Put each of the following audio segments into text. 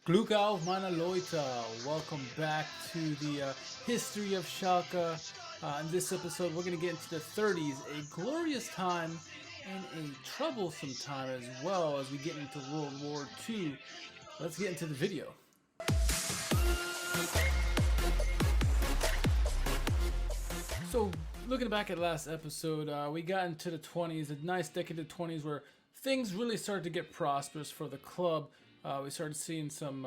Glück auf, meine Leute. Welcome back to the history of Schalke. In this episode, we're going to get into the 30s, a glorious time and a troublesome time as well as we get into World War II. Let's get into the video. So, looking back at last episode, we got into the 20s, a nice decade of the 20s where things really started to get prosperous for the club. We started seeing some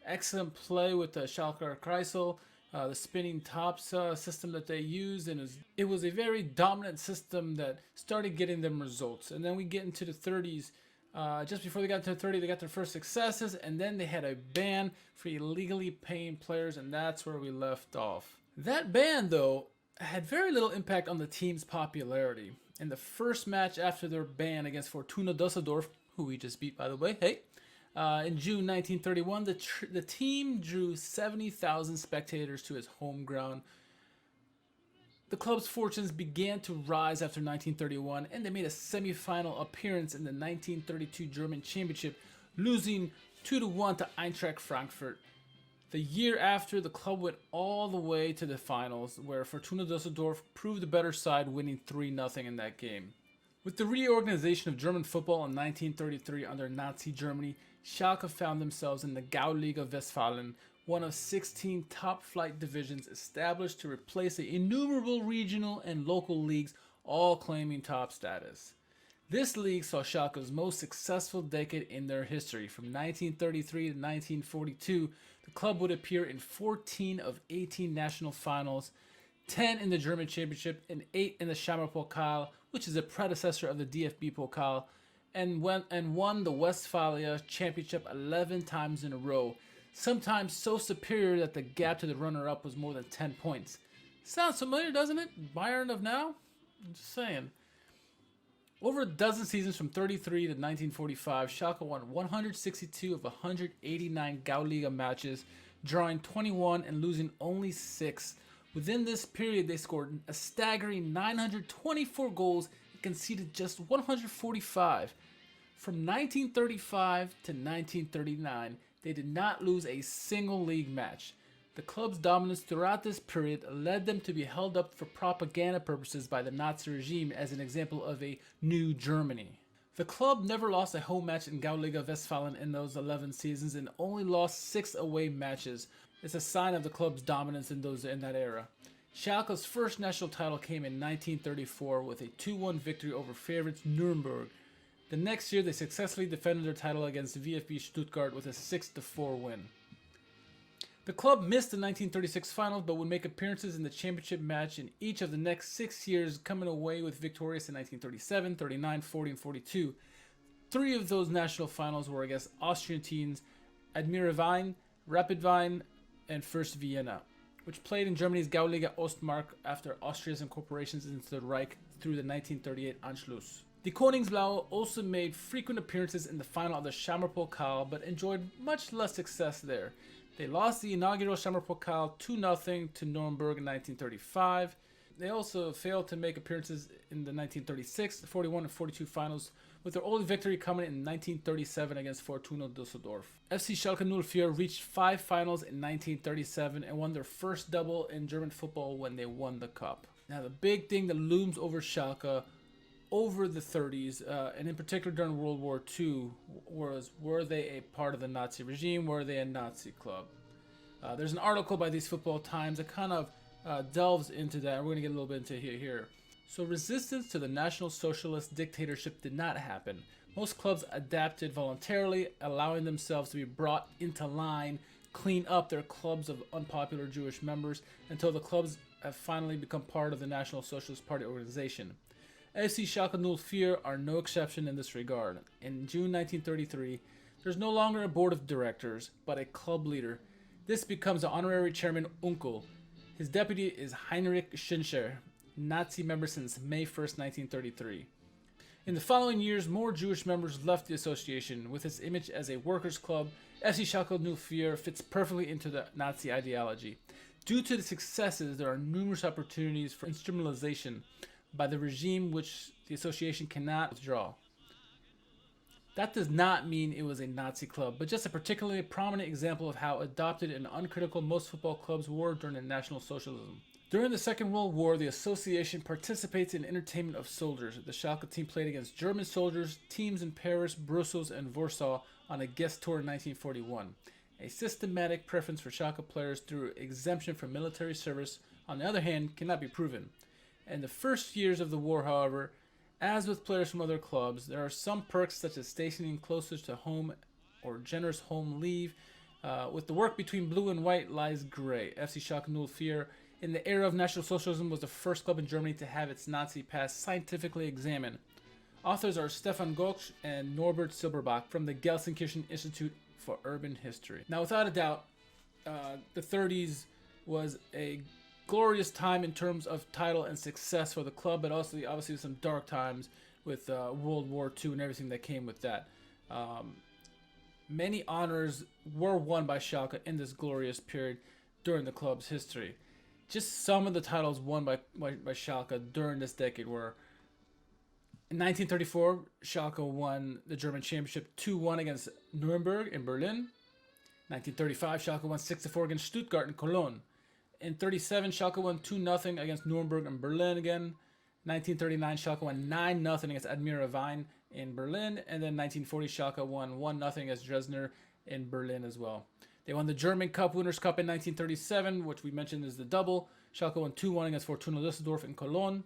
excellent play with the Schalker Kreisel, the spinning tops system that they used, and it was a very dominant system that started getting them results. And then we get into the 30s. Just before they got to the 30s, they got their first successes, and then they had a ban for illegally paying players, and that's where we left off. That ban, though, had very little impact on the team's popularity. In the first match after their ban against Fortuna Düsseldorf, who we just beat, by the way, in June 1931, the team drew 70,000 spectators to its home ground. The club's fortunes began to rise after 1931, and they made a semi-final appearance in the 1932 German Championship, losing 2-1 to Eintracht Frankfurt. The year after, the club went all the way to the finals, where Fortuna Düsseldorf proved the better side, winning 3-0 in that game. With the reorganization of German football in 1933 under Nazi Germany, Schalke found themselves in the Gauliga Westfalen, one of 16 top-flight divisions established to replace the innumerable regional and local leagues, all claiming top status. This league saw Schalke's most successful decade in their history. From 1933 to 1942, the club would appear in 14 of 18 national finals, 10 in the German Championship, and 8 in the Schammer Pokal, which is a predecessor of the DFB Pokal, and won the Westphalia Championship 11 times in a row, sometimes so superior that the gap to the runner-up was more than 10 points. Sounds familiar, doesn't it? Bayern of now? I'm just saying. Over a dozen seasons from 33 to 1945, Schalke won 162 of 189 Gauliga matches, drawing 21 and losing only 6. Within this period, they scored a staggering 924 goals and conceded just 145. From 1935 to 1939, they did not lose a single league match. The club's dominance throughout this period led them to be held up for propaganda purposes by the Nazi regime as an example of a new Germany. The club never lost a home match in Gauliga Westfalen in those 11 seasons and only lost 6 away matches. It's a sign of the club's dominance in that era. Schalke's first national title came in 1934 with a 2-1 victory over favorites Nuremberg. The next year, they successfully defended their title against VfB Stuttgart with a 6-4 win. The club missed the 1936 finals, but would make appearances in the championship match in each of the next 6 years, coming away with victorious in 1937, 39, 40, and 42. 3 of those national finals were against Austrian teams Admira Wien, Rapid Wien, and First Vienna, which played in Germany's Gauliga Ostmark after Austria's incorporation into the Reich through the 1938 Anschluss. The Koningsblaue also made frequent appearances in the final of the Schammer Pokal, but enjoyed much less success there. They lost the inaugural Schammer Pokal 2-0 to Nuremberg in 1935. They also failed to make appearances in the 1936, 41, and 42 finals, with their only victory coming in 1937 against Fortuna Düsseldorf. FC Schalke 04 reached 5 finals in 1937 and won their first double in German football when they won the cup. Now, the big thing that looms over Schalke over the 30s, and in particular during World War II, were they a part of the Nazi regime? Were they a Nazi club? There's an article by these Football Times that kind of delves into that. We're going to get a little bit into here. So resistance to the National Socialist dictatorship did not happen. Most clubs adapted voluntarily, allowing themselves to be brought into line, clean up their clubs of unpopular Jewish members until the clubs have finally become part of the National Socialist Party organization. FC Schalke 04 are no exception in this regard. In June 1933, there's no longer a board of directors, but a club leader. This becomes the honorary chairman Unkel. His deputy is Heinrich Schenscher, Nazi member since May 1st, 1933. In the following years, more Jewish members left the association. With its image as a workers' club, FC Schalke 04 fits perfectly into the Nazi ideology. Due to the successes, there are numerous opportunities for instrumentalization by the regime which the association cannot withdraw. That does not mean it was a Nazi club, but just a particularly prominent example of how adopted and uncritical most football clubs were during the National Socialism. During the Second World War, the association participates in entertainment of soldiers. The Schalke team played against German soldiers, teams in Paris, Brussels, and Warsaw on a guest tour in 1941. A systematic preference for Schalke players through exemption from military service, on the other hand, cannot be proven. In the first years of the war, however, as with players from other clubs, there are some perks such as stationing closer to home or generous home leave. With the work between blue and white lies gray. FC Schalke 04, in the era of National Socialism, was the first club in Germany to have its Nazi past scientifically examined. Authors are Stefan Goksch and Norbert Silberbach from the Gelsenkirchen Institute for Urban History. Now, without a doubt, the 30s was a glorious time in terms of title and success for the club, but also obviously some dark times with World War II and everything that came with that. Many honors were won by Schalke in this glorious period during the club's history. Just some of the titles won by Schalke during this decade were: in 1934, Schalke won the German Championship 2-1 against Nuremberg in Berlin. 1935, Schalke won 6-4 against Stuttgart and Cologne. In 37, Schalke won 2-0 against Nuremberg and Berlin again. 1939, Schalke won 9-0 against Admira Wien in Berlin. And then 1940, Schalke won 1-0 against Dresdner in Berlin as well. They won the German Cup Winners' Cup in 1937, which we mentioned is the double. Schalke won 2-1 against Fortuna Düsseldorf in Cologne.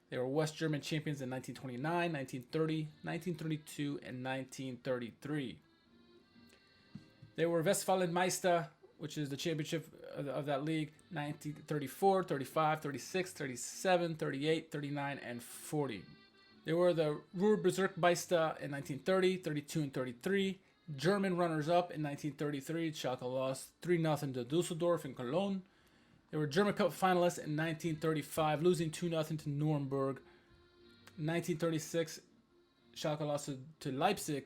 They were West German champions in 1929, 1930, 1932, and 1933. They were Westfalen Meister, which is the championship of that league, 1934, 35, 36, 37, 38, 39, and 40. They were the Ruhr-Bezirksmeister in 1930, 32, and 33. German runners-up in 1933. Schalke lost 3-0 to Dusseldorf in Cologne. They were German Cup finalists in 1935, losing 2-0 to Nuremberg. 1936, Schalke lost to Leipzig,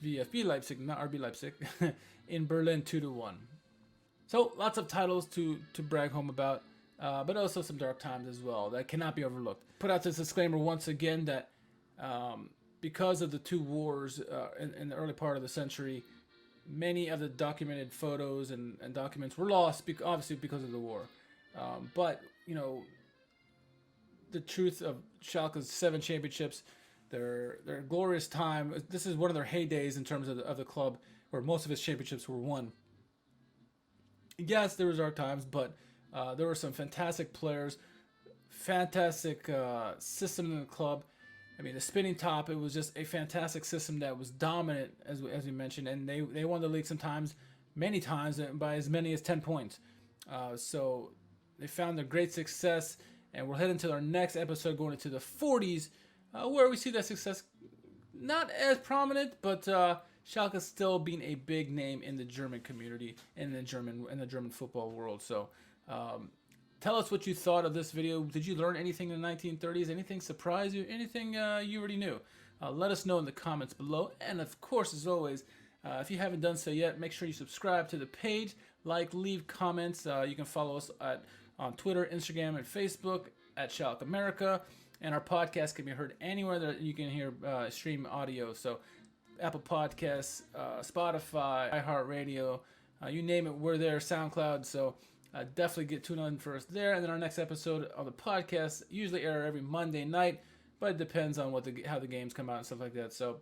VfB Leipzig, not RB Leipzig, in Berlin 2-1. So lots of titles to brag home about, but also some dark times as well that cannot be overlooked. Put out this disclaimer once again that because of the two wars in the early part of the century, many of the documented photos and documents were lost, obviously because of the war. But, you know, the truth of Schalke's 7 championships, their glorious time, this is one of their heydays in terms of the club, where most of its championships were won. Yes, there was dark times, but there were some fantastic players, fantastic system in the club. I mean, the spinning top, it was just a fantastic system that was dominant, as we mentioned, and they won the league many times, by as many as 10 points. So they found their great success, and we'll head into our next episode going into the 40s, where we see that success not as prominent, but Schalke still being a big name in the German community, in the German football world. So tell us what you thought of this video. Did you learn anything in the 1930s? Anything surprise you? Anything you already knew? Let us know in the comments below. And of course, as always, if you haven't done so yet, make sure you subscribe to the page, leave comments. You can follow us on Twitter, Instagram, and Facebook at Schalke America. And our podcast can be heard anywhere that you can hear stream audio. So Apple Podcasts, Spotify, iHeartRadio, you name it, we're there. SoundCloud. So definitely tune in for us there. And then our next episode on the podcast usually air every Monday night, but it depends on how the games come out and stuff like that. So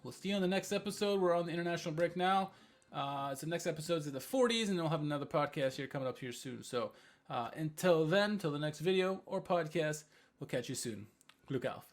we'll see you on the next episode. We're on the international break now. So the next episode's in the 40s, and we'll have another podcast here coming up here soon. So until then, till the next video or podcast, we'll catch you soon. Glück auf.